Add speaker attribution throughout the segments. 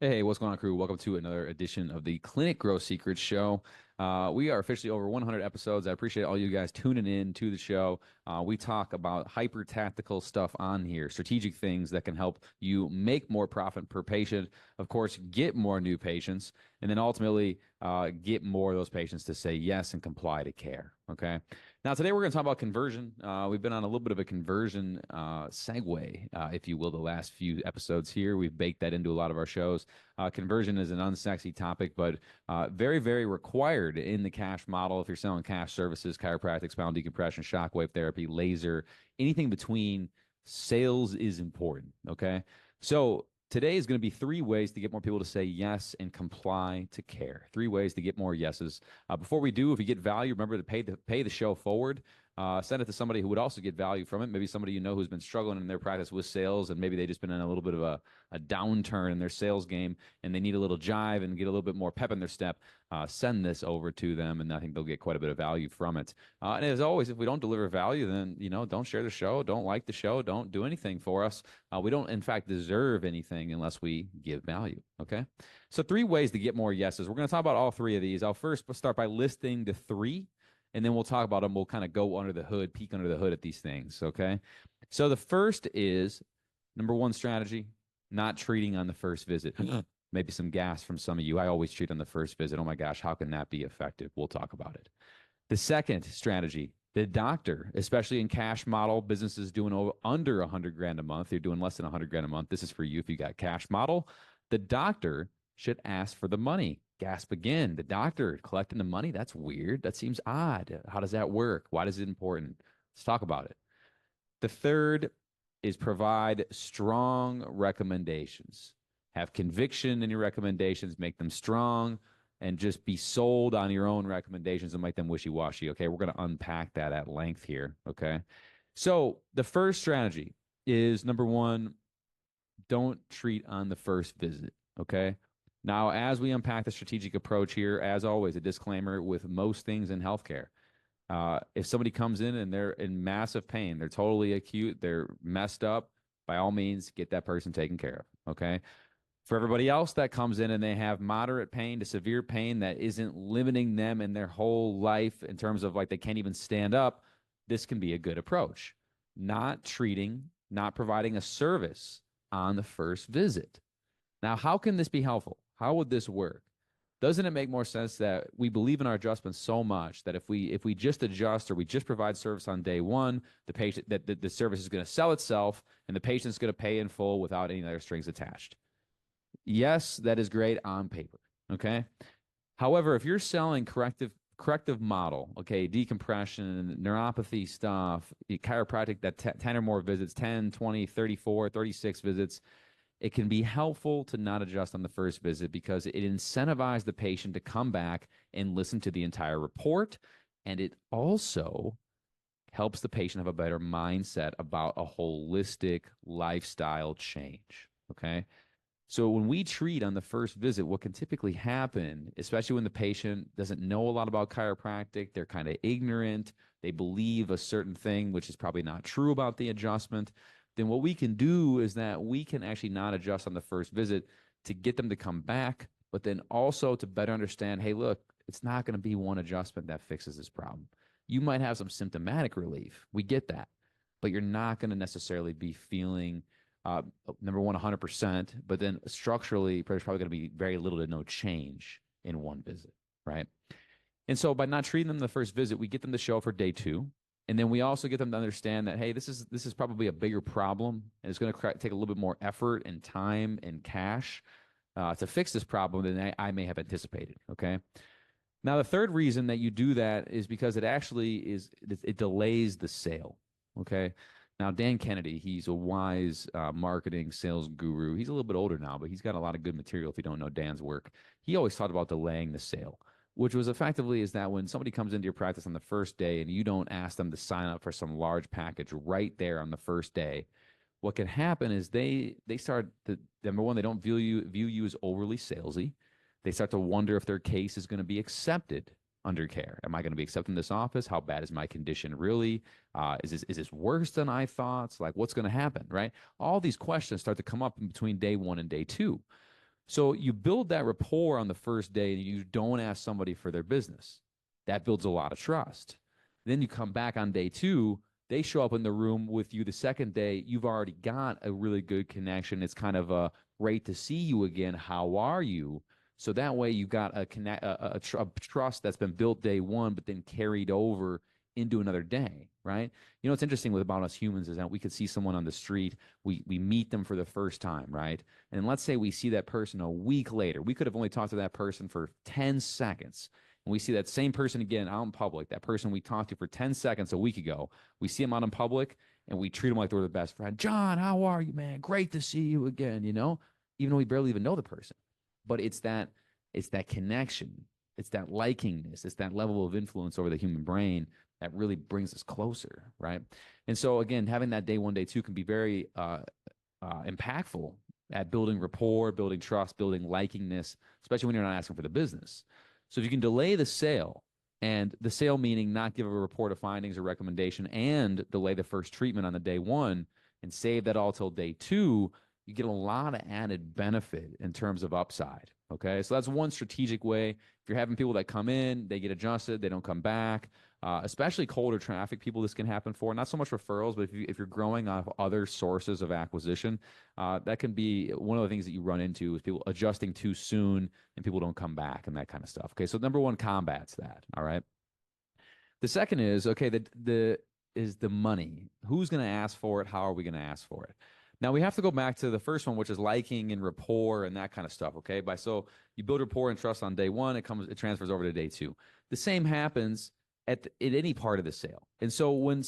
Speaker 1: Hey, what's going on, crew? Welcome to another edition of the Clinic Growth Secrets Show. We are officially over 100 episodes. I appreciate all you guys tuning in to the show. We talk about hyper tactical stuff on here, strategic things that can help you make more profit per patient, of course, get more new patients, and then ultimately get more of those patients to say yes and comply to care. Okay. Now, today we're going to talk about conversion. We've been on a little bit of a conversion segue, if you will, the last few episodes here. We've baked that into a lot of our shows. Conversion is an unsexy topic, but very, very required in the cash model. If you're selling cash services, chiropractic, spinal decompression, shockwave therapy, laser, anything between, sales is important. Okay. So today is going to be 3 ways to get more people to say yes and comply to care. 3 ways to get more yeses. Before we do, if you get value, remember to pay the show forward. Send it to somebody who would also get value from it. Maybe somebody you know who's been struggling in their practice with sales, and maybe they just been in a little bit of a downturn in their sales game, and they need a little jive and get a little bit more pep in their step. Send this over to them, and I think they'll get quite a bit of value from it. And as always, if we don't deliver value, then don't share the show, don't like the show, don't do anything for us. We don't, in fact, deserve anything unless we give value. Okay. So 3 ways to get more yeses. We're going to talk about all 3 of these. I'll first start by listing the 3, and then we'll talk about them. We'll kind of go under the hood, peek under the hood at these things. Okay. So the first is number 1 strategy, not treating on the first visit. Maybe some gas from some of you. I always treat on the first visit. Oh my gosh, how can that be effective? We'll talk about it. The second strategy, the doctor, especially in cash model businesses doing under 100 grand a month, you're doing less than 100 grand a month. This is for you if you got cash model. The doctor should ask for the money. Gasp again. The doctor collecting the money, that's weird. That seems odd. How does that work? Why is it important? Let's talk about it. The third is provide strong recommendations. Have conviction in your recommendations, make them strong, and just be sold on your own recommendations and make them wishy-washy. Okay, we're going to unpack that at length here. Okay, so the first strategy is number 1, don't treat on the first visit. Okay, now as we unpack the strategic approach here, as always, a disclaimer with most things in healthcare. If somebody comes in and they're in massive pain, they're totally acute, they're messed up, by all means, get that person taken care of. Okay. For everybody else that comes in and they have moderate pain to severe pain that isn't limiting them in their whole life in terms of like they can't even stand up, this can be a good approach. Not treating, not providing a service on the first visit. Now, how can this be helpful? How would this work? Doesn't it make more sense that we believe in our adjustments so much that if we just adjust or we just provide service on day 1, the patient that the service is going to sell itself and the patient's going to pay in full without any other strings attached? Yes, that is great on paper. Okay. However, if you're selling corrective model, okay, decompression, neuropathy stuff, chiropractic, that 10 or more visits, 10, 20, 34, 36 visits, it can be helpful to not adjust on the first visit because it incentivizes the patient to come back and listen to the entire report. And it also helps the patient have a better mindset about a holistic lifestyle change. Okay. So when we treat on the first visit, what can typically happen, especially when the patient doesn't know a lot about chiropractic, they're kind of ignorant, they believe a certain thing, which is probably not true about the adjustment, then what we can do is that we can actually not adjust on the first visit to get them to come back, but then also to better understand, hey, look, it's not going to be one adjustment that fixes this problem. You might have some symptomatic relief. We get that, but you're not going to necessarily be feeling number 1, 100%, but then structurally, there's probably going to be very little to no change in one visit, right? And so by not treating them the first visit, we get them to show up for day 2. And then we also get them to understand that, hey, this is probably a bigger problem, and it's going to take a little bit more effort and time and cash to fix this problem than I may have anticipated, okay? Now, the third reason that you do that is because it delays the sale, okay? Now, Dan Kennedy, he's a wise marketing sales guru. He's a little bit older now, but he's got a lot of good material if you don't know Dan's work. He always talked about delaying the sale, which was effectively is that when somebody comes into your practice on the first day and you don't ask them to sign up for some large package right there on the first day, what can happen is they start to, number 1, they don't view you as overly salesy. They start to wonder if their case is going to be accepted under care. Am I going to be accepted in this office? How bad is my condition really? Is this worse than I thought? Like, what's going to happen, right? All these questions start to come up in between day 1 and day 2. So you build that rapport on the first day and you don't ask somebody for their business. That builds a lot of trust. Then you come back on day two, they show up in the room with you the second day. You've already got a really good connection. It's kind of a great to see you again. How are you? So that way you've got a trust that's been built day one, but then carried over into another day, right? You know what's interesting about us humans is that we could see someone on the street, we meet them for the first time, right? And let's say we see that person a week later. We could have only talked to that person for 10 seconds. And we see that same person again out in public, that person we talked to for 10 seconds a week ago. We see them out in public and we treat them like they're the best friend. John, how are you, man? Great to see you again, even though we barely even know the person. But it's that connection, it's that likingness, it's that level of influence over the human brain that really brings us closer, right? And so again, having that day one, day two can be very impactful at building rapport, building trust, building likingness, especially when you're not asking for the business. So if you can delay the sale, and the sale meaning not give a report of findings or recommendation and delay the first treatment on the day one and save that all till day two, you get a lot of added benefit in terms of upside. Okay. So that's one strategic way. If you're having people that come in, they get adjusted, they don't come back. Especially colder traffic people, this can happen for. Not so much referrals, but if you're growing off other sources of acquisition, that can be one of the things that you run into is people adjusting too soon and people don't come back and that kind of stuff. Okay, so number one combats that. All right. The second is okay. The money. Who's going to ask for it? How are we going to ask for it? Now we have to go back to the first one, which is liking and rapport and that kind of stuff. Okay, so you build rapport and trust on day one. It transfers over to day two. The same happens at any part of the sale. And so when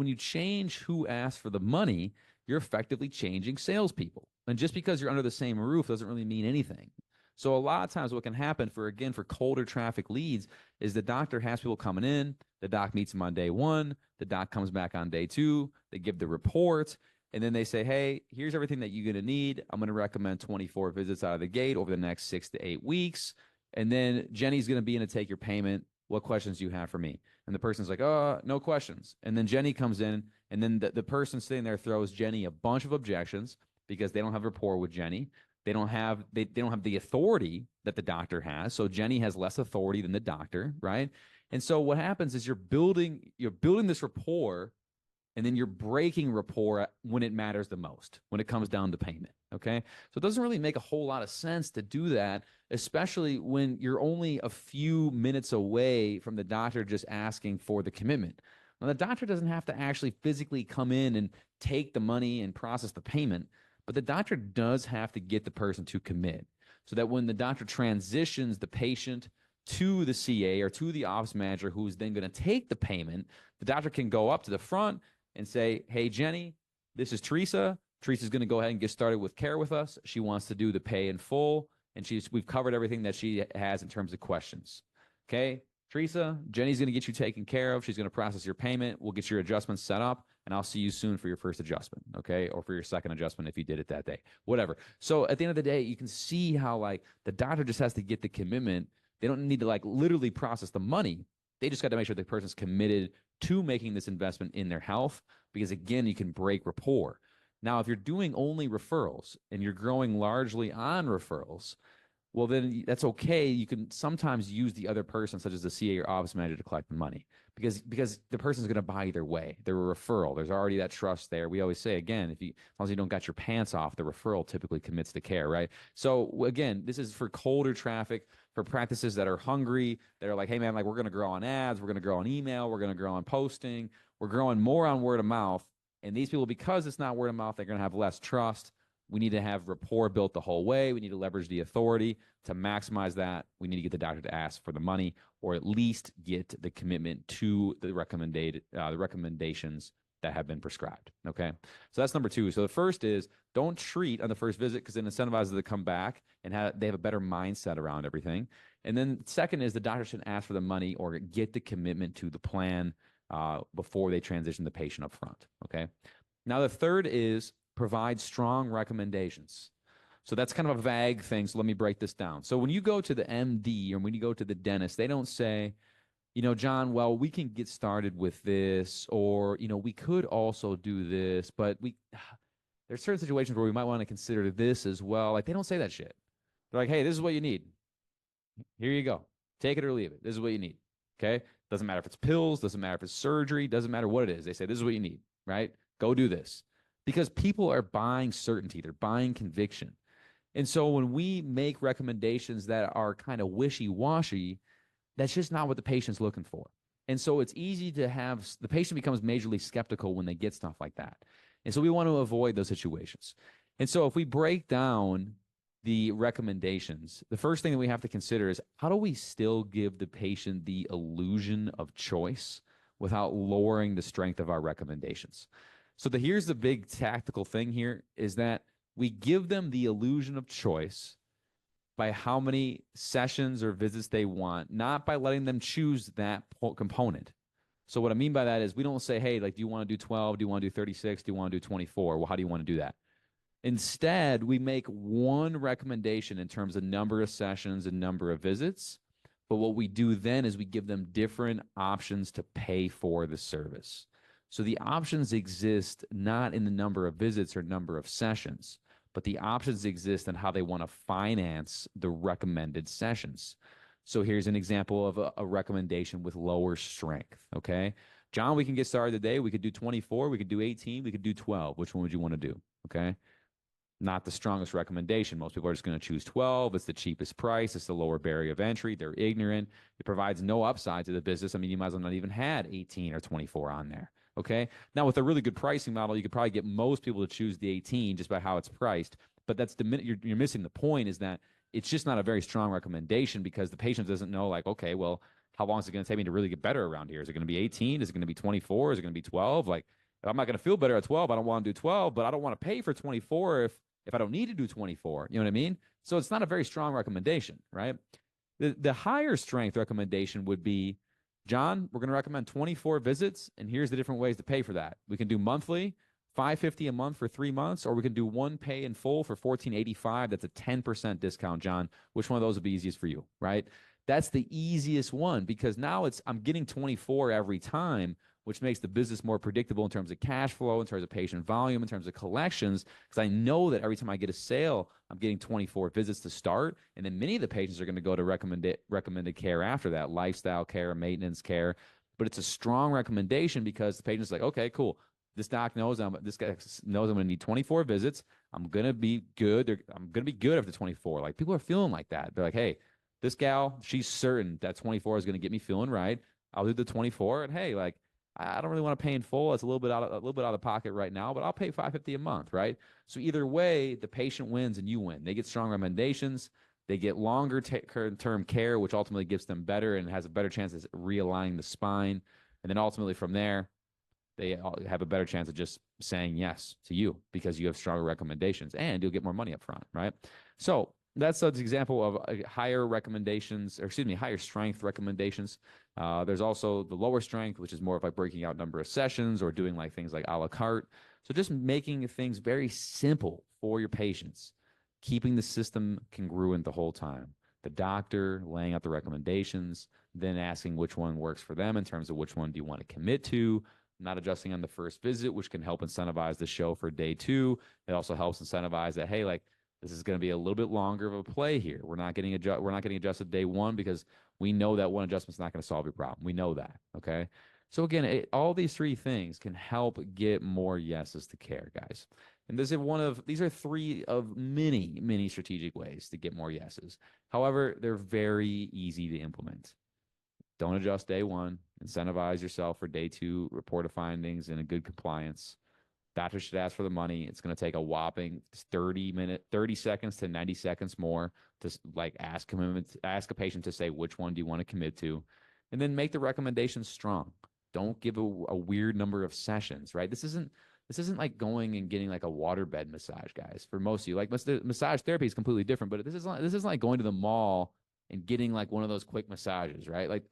Speaker 1: you change who asks for the money, you're effectively changing salespeople. And just because you're under the same roof doesn't really mean anything. So a lot of times what can happen for colder traffic leads is the doctor has people coming in, the doc meets them on day one, the doc comes back on day two, they give the report, and then they say, hey, here's everything that you're going to need. I'm going to recommend 24 visits out of the gate over the next 6 to 8 weeks. And then Jenny's going to be in to take your payment. What questions do you have for me? And the person's like, oh, no questions. And then Jenny comes in, and then the person sitting there throws Jenny a bunch of objections because they don't have rapport with Jenny. They don't have the authority that the doctor has. So Jenny has less authority than the doctor, right? And so what happens is you're building this rapport, and then you're breaking rapport when it matters the most, when it comes down to payment. Okay. So it doesn't really make a whole lot of sense to do that, especially when you're only a few minutes away from the doctor just asking for the commitment. Now, the doctor doesn't have to actually physically come in and take the money and process the payment, but the doctor does have to get the person to commit so that when the doctor transitions the patient to the CA or to the office manager who's then going to take the payment, the doctor can go up to the front and say, hey, Jenny, this is Teresa. Teresa's going to go ahead and get started with care with us. She wants to do the pay in full, and we've covered everything that she has in terms of questions. Okay, Teresa, Jenny's going to get you taken care of. She's going to process your payment. We'll get your adjustments set up, and I'll see you soon for your first adjustment, okay, or for your second adjustment if you did it that day, whatever. So at the end of the day, you can see how the doctor just has to get the commitment. They don't need to literally process the money. They just got to make sure the person's committed to making this investment in their health, because again, you can break rapport. Now, if you're doing only referrals and you're growing largely on referrals, well, then that's okay. You can sometimes use the other person, such as the CA or office manager, to collect the money because the person's going to buy either way. They're a referral. There's already that trust there. We always say, again, as long as you don't got your pants off, the referral typically commits to care, right? So again, this is for colder traffic, for practices that are hungry, that are like, hey man, we're going to grow on ads, we're going to grow on email, we're going to grow on posting, we're growing more on word of mouth. And these people, because it's not word of mouth, they're going to have less trust. We need to have rapport built the whole way. We need to leverage the authority to maximize that. We need to get the doctor to ask for the money, or at least get the commitment to the recommendations that have been prescribed. Okay, so that's number two. So the first is don't treat on the first visit, because it incentivizes them to come back and they have a better mindset around everything. And then second is the doctor should ask for the money or get the commitment to the plan before they transition the patient up front. Okay. Now the third is provide strong recommendations. So that's kind of a vague thing. So let me break this down. So when you go to the MD or when you go to the dentist, they don't say, John, well, we can get started with this, or, we could also do this, but there's certain situations where we might want to consider this as well. They don't say that shit. They're like, hey, this is what you need. Here you go. Take it or leave it. This is what you need. Okay. Doesn't matter if it's pills, doesn't matter if it's surgery, doesn't matter what it is. They say, this is what you need, right? Go do this. Because people are buying certainty, they're buying conviction. And so when we make recommendations that are kind of wishy washy, that's just not what the patient's looking for. And so it's easy to have the patient becomes majorly skeptical when they get stuff like that. And so we want to avoid those situations. And so if we break down the recommendations, the first thing that we have to consider is how do we still give the patient the illusion of choice without lowering the strength of our recommendations? So here's the big tactical thing here is that we give them the illusion of choice by how many sessions or visits they want, not by letting them choose that component. So what I mean by that is we don't say, hey, like, do you want to do 12? Do you want to do 36? Do you want to do 24? Well, how do you want to do that? Instead, we make one recommendation in terms of number of sessions and number of visits. But what we do then is we give them different options to pay for the service. So the options exist not in the number of visits or number of sessions, but the options exist in how they want to finance the recommended sessions. So here's an example of a recommendation with lower strength. Okay. John, we can get started today. We could do 24, we could do 18, we could do 12. Which one would you want to do? Okay. Not the strongest recommendation. Most people are just going to choose 12. It's the cheapest price. It's the lower barrier of entry. They're ignorant. It provides no upside to the business. I mean, you might as well not even had 18 or 24 on there. Okay. Now, with a really good pricing model, you could probably get most people to choose the 18 just by how it's priced. But that's you're missing the point is that it's just not a very strong recommendation because the patient doesn't know, like, okay, well, how long is it going to take me to really get better around here? Is it going to be 18? Is it going to be 24? Is it going to be 12? Like, if I'm not going to feel better at 12, I don't want to do 12, but I don't want to pay for 24 if I don't need to do 24. You know what I mean? So it's not a very strong recommendation, right? The higher strength recommendation would be, John, we're going to recommend 24 visits, and here's the different ways to pay for that. We can do monthly, $550 a month for 3 months, or we can do one pay in full for $1485. That's a 10% discount, John. Which one of those would be easiest for you, right? That's the easiest one because now I'm getting 24 every time, which makes the business more predictable in terms of cash flow, in terms of patient volume, in terms of collections, because I know that every time I get a sale, I'm getting 24 visits to start. And then many of the patients are going to go to recommended care after that, lifestyle care, maintenance care. But it's a strong recommendation because the patient's like, okay, cool. This doc knows this guy knows I'm going to need 24 visits. I'm going to be good. I'm going to be good after 24. Like people are feeling like that. They're like, hey, this gal, she's certain that 24 is going to get me feeling right. I'll do the 24. And hey, like, I don't really want to pay in full. It's a little bit out of the pocket right now, but I'll pay $550 a month, right? So either way, the patient wins and you win. They get strong recommendations. They get longer term care, which ultimately gives them better and has a better chance of realigning the spine. And then ultimately from there, they have a better chance of just saying yes to you because you have stronger recommendations and you'll get more money up front, right? So that's an example of higher recommendations, or excuse me, higher strength recommendations. There's also the lower strength, which is more of like breaking out number of sessions or doing like things like a la carte. So just making things very simple for your patients, keeping the system congruent the whole time. The doctor laying out the recommendations, then asking which one works for them in terms of which one do you want to commit to, not adjusting on the first visit, which can help incentivize the show for day 2. It also helps incentivize that, hey, like, this is going to be a little bit longer of a play here. We're not getting adjusted day 1 because we know that one adjustment's not going to solve your problem. We know that. Okay. So again, all these 3 things can help get more yeses to care, guys. And these are 3 of many, many strategic ways to get more yeses. However, they're very easy to implement. Don't adjust day 1. Incentivize yourself for day 2, report of findings and a good compliance. Doctor should ask for the money. It's going to take a whopping 30 seconds to 90 seconds more to like ask a patient to say which one do you want to commit to, and then make the recommendations strong. Don't give a weird number of sessions, right? This isn't like going and getting like a waterbed massage, guys. For most of you, like massage therapy is completely different, but this isn't like going to the mall and getting like one of those quick massages, right? Like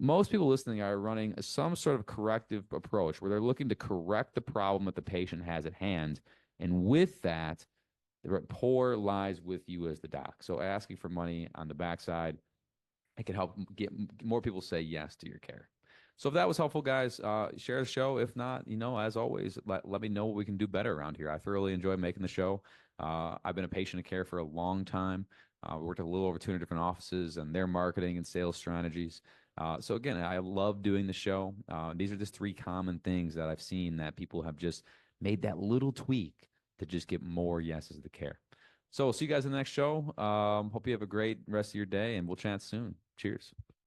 Speaker 1: most people listening are running some sort of corrective approach where they're looking to correct the problem that the patient has at hand. And with that, the rapport lies with you as the doc. So asking for money on the backside, it can help get more people say yes to your care. So if that was helpful, guys, share the show. If not, as always, let me know what we can do better around here. I thoroughly enjoy making the show. I've been a patient of care for a long time. We worked at a little over 200 different offices and their marketing and sales strategies. So again, I love doing the show. These are just three common things that I've seen that people have just made that little tweak to just get more yeses to care. So we'll see you guys in the next show. Hope you have a great rest of your day, and we'll chat soon. Cheers.